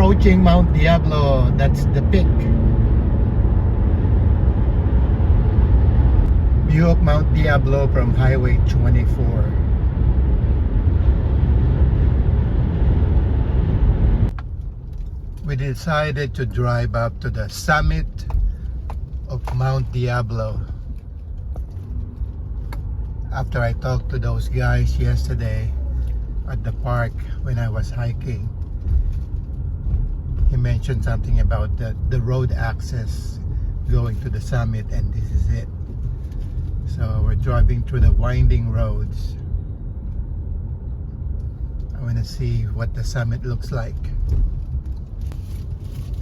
approaching Mount Diablo. That's the peak. View of Mount Diablo from Highway 24. We decided to drive up to the summit of Mount Diablo. After I talked to those guys yesterday at the park when I was hiking, he mentioned something about the road access going to the summit, and this is it. So we're driving through the winding roads. I want to see what the summit looks like.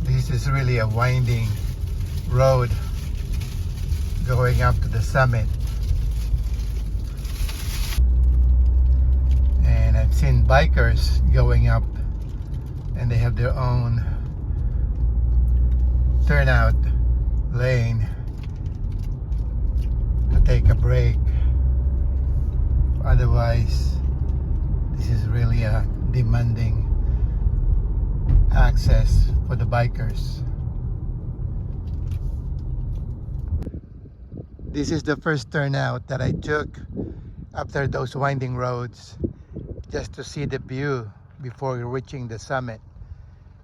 This is really a winding road going up to the summit. And I've seen bikers going up, and they have their own turnout lane to take a break. Otherwise, this is really a demanding access for the bikers. This is the first turnout that I took after those winding roads, just to see the view before reaching the summit.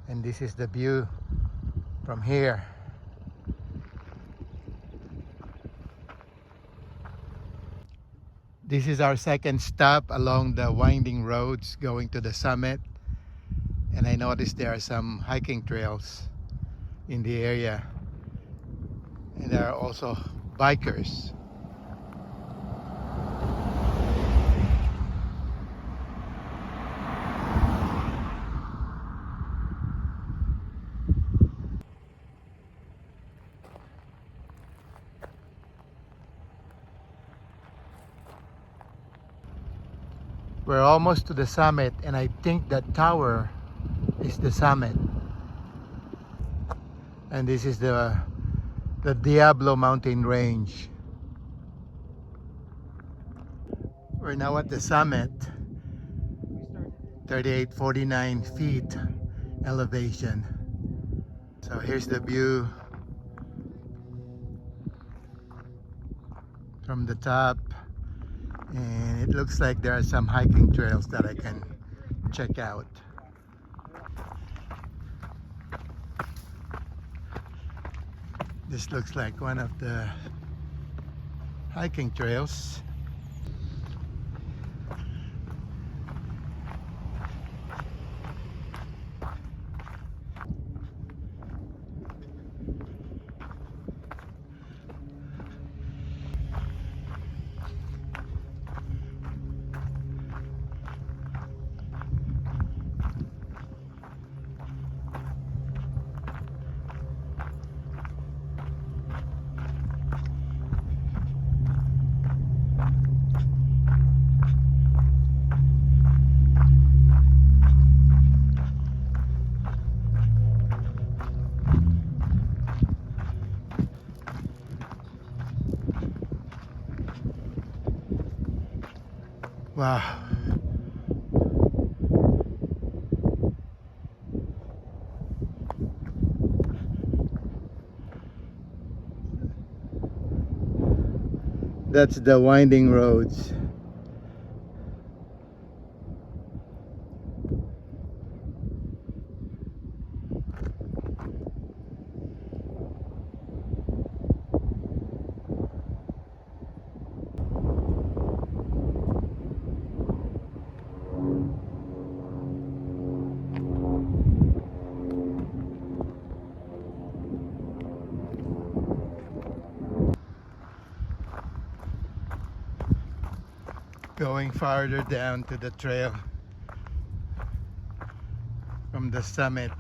And this is the view from here. This is our second stop along the winding roads going to the summit. And I noticed there are some hiking trails in the area. And there are also bikers. We're almost to the summit, and I think that tower is the summit. And this is the Diablo mountain range. We're now at the summit, 3849 feet elevation. So here's the view from the top, and it looks like there are some hiking trails that I can check out. This looks like one of the hiking trails. Wow. That's the winding roads. Going farther down to the trail from the summit.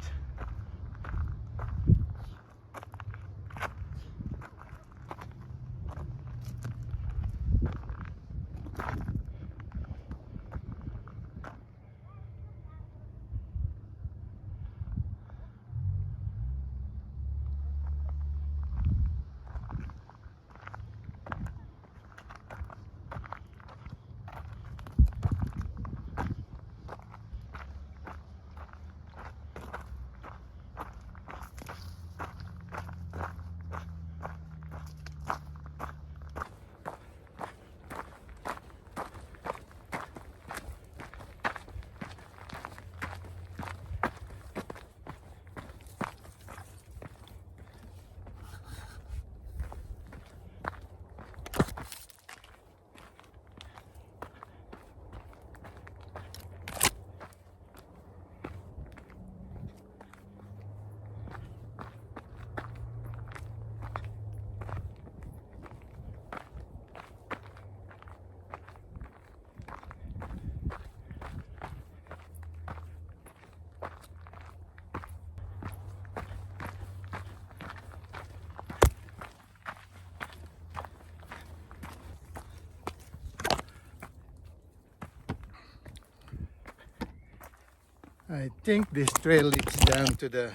I think this trail leads down to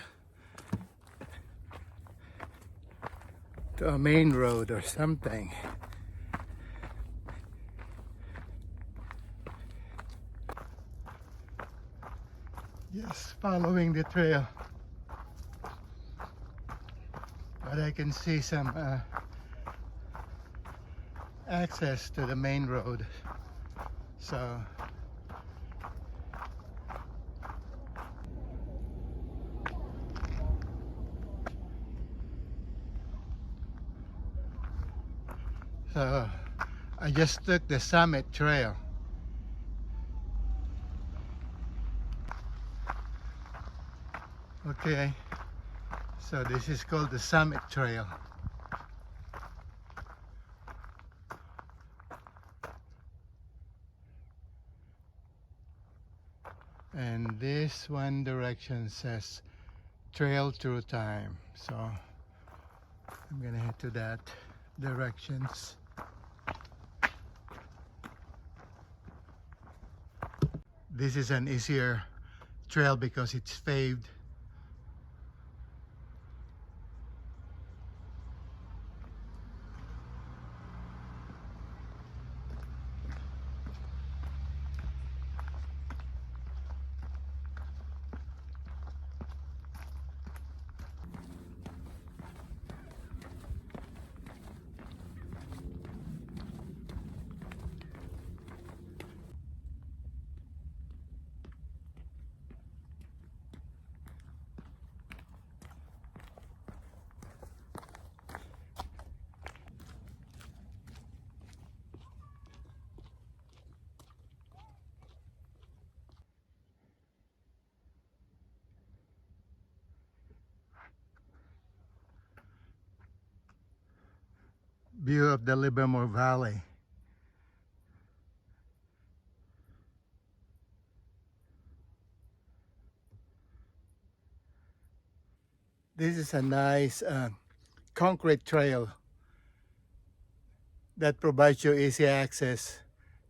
a main road or something. Just following the trail, but I can see some access to the main road. So I just took the Summit Trail. Okay, so this is called the Summit Trail. And this one direction says Trail Through Time. So I'm gonna head to that directions. This is an easier trail because it's paved. View of the Livermore Valley. This is a nice concrete trail that provides you easy access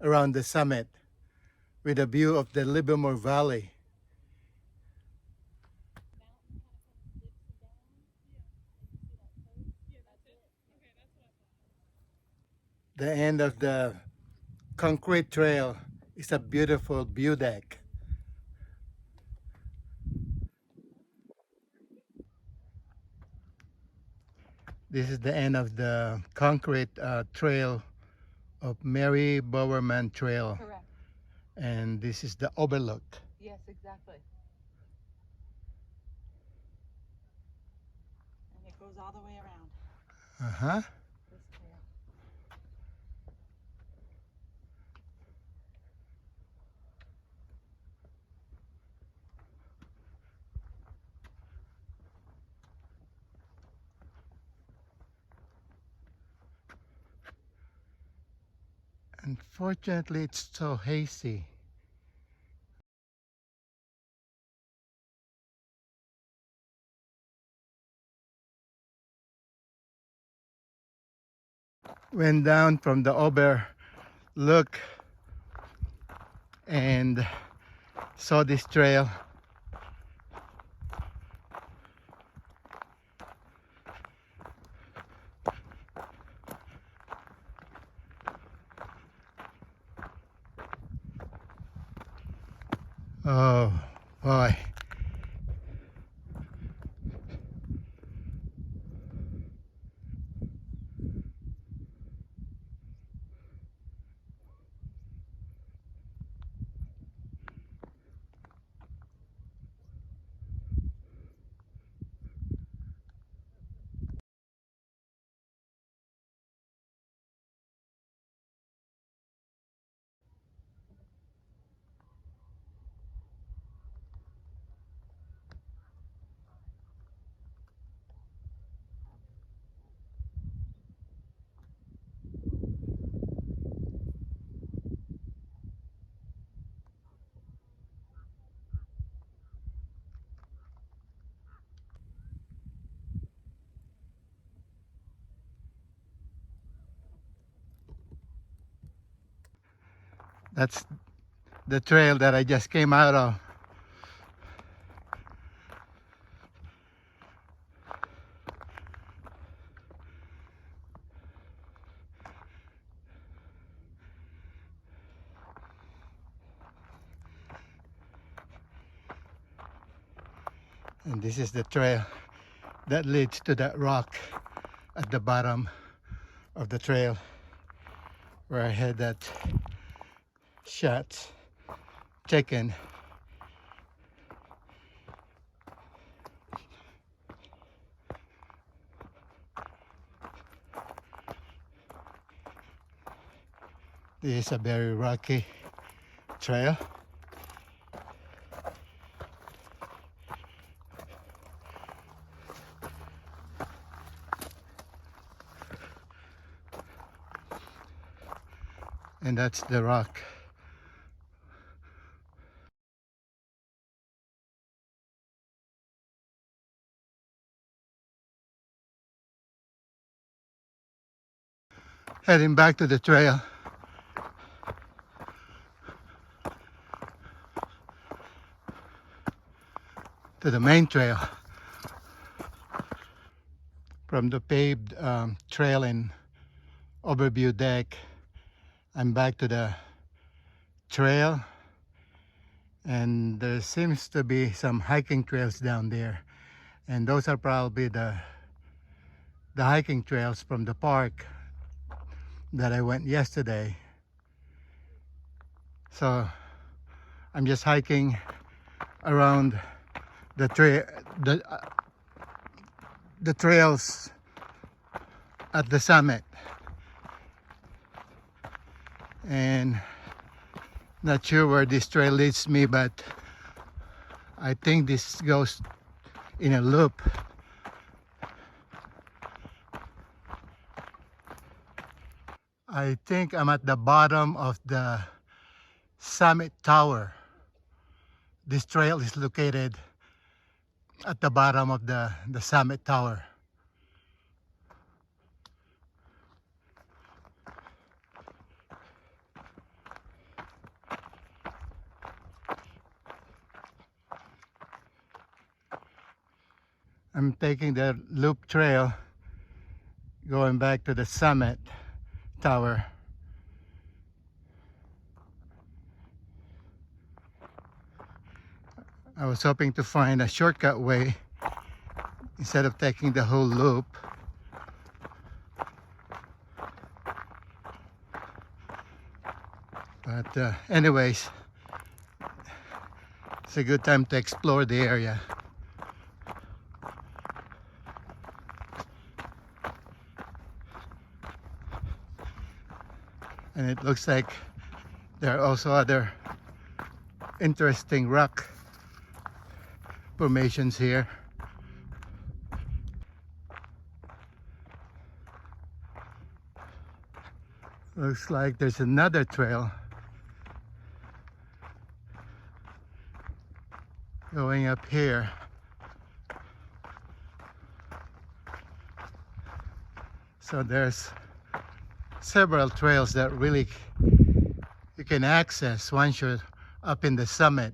around the summit with a view of the Livermore Valley. The end of the concrete trail is a beautiful view deck. This is the end of the concrete trail of Mary Bowerman Trail. Correct. And this is the overlook. Yes, exactly. And it goes all the way around Uh-huh. this trail. Unfortunately, it's so hazy. Went down from the overlook and saw this trail. Oh boy. That's the trail that I just came out of. And this is the trail that leads to that rock at the bottom of the trail where I had that shot taken. This is a very rocky trail. And that's the rock. Heading back to the trail. To the main trail. From the paved trail in overview deck, I'm back to the trail, and there seems to be some hiking trails down there, and those are probably the hiking trails from the park that I went yesterday. So I'm just hiking around the the trails at the summit, and not sure where this trail leads me, but I think this goes in a loop. I think I'm at the bottom of the summit tower. This trail is located at the bottom of the summit tower. I'm taking the loop trail going back to the summit tower. I was hoping to find a shortcut way instead of taking the whole loop. But anyways, it's a good time to explore the area. And it looks like there are also other interesting rock formations here. Looks like there's another trail going up here. So there's several trails that really you can access once you're up in the summit.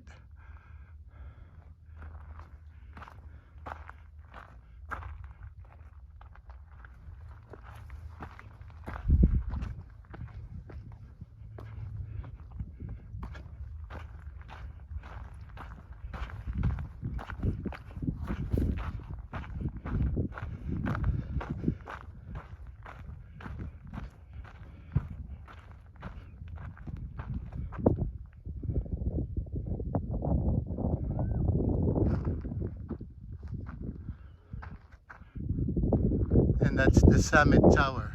And that's the summit tower.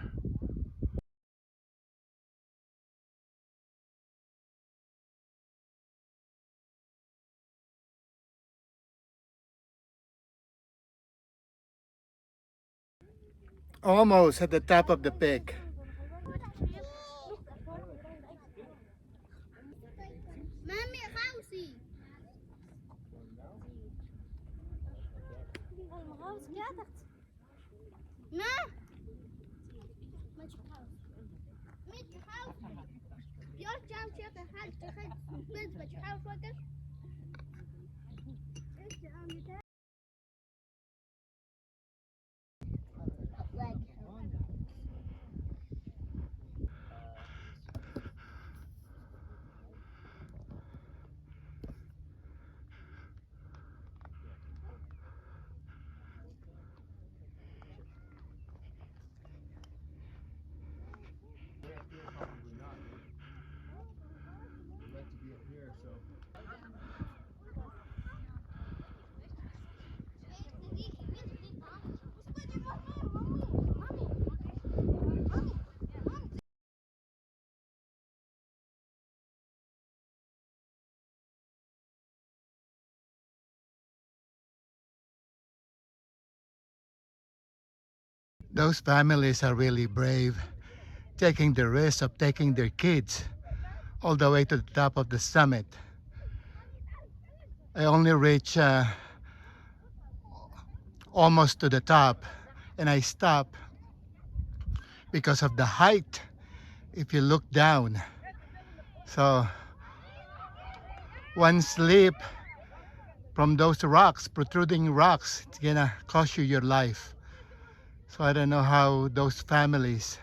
Almost at the top of the peak. Mami, غاوسي غاوسي كاتت ما ما تخاف ما تخاف يا جام شيخ هاد تخاف بس ما تخاف وقت ايش عم Those families are really brave, taking the risk of taking their kids all the way to the top of the summit. I only reached almost to the top, and I stopped because of the height if you look down. So one slip from those rocks, protruding rocks, it's gonna cost you your life. So I don't know how those families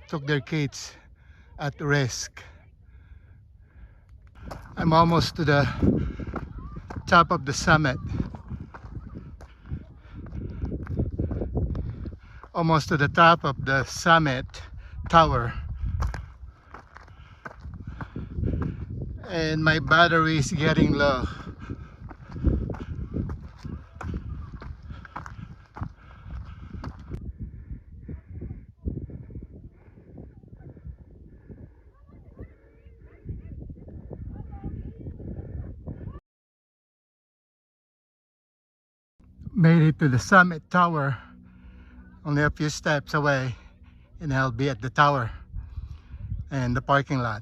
took their kids at risk. I'm almost to the top of the summit. Almost to the top of the summit tower. And my battery is getting low. Made it to the summit tower, only a few steps away, and I'll be at the tower and the parking lot.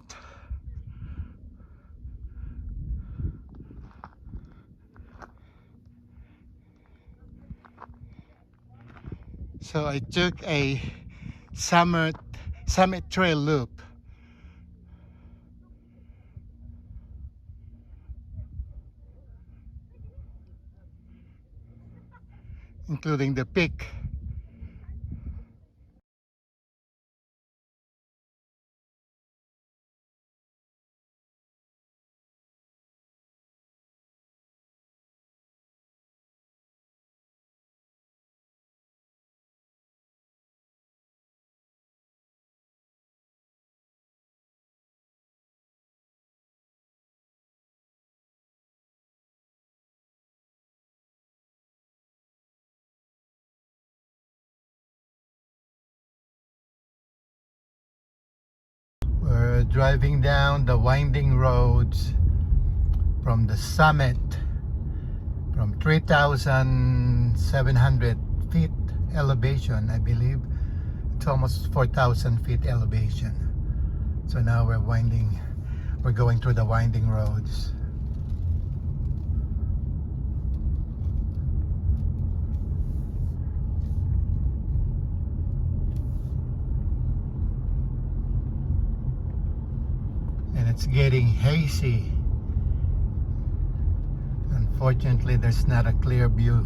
So I took a summit trail loop. Including the peak. We're driving down the winding roads from the summit, from 3,700 feet elevation, I believe. It's almost 4,000 feet elevation. So now we're going through the winding roads. And it's getting hazy. Unfortunately, there's not a clear view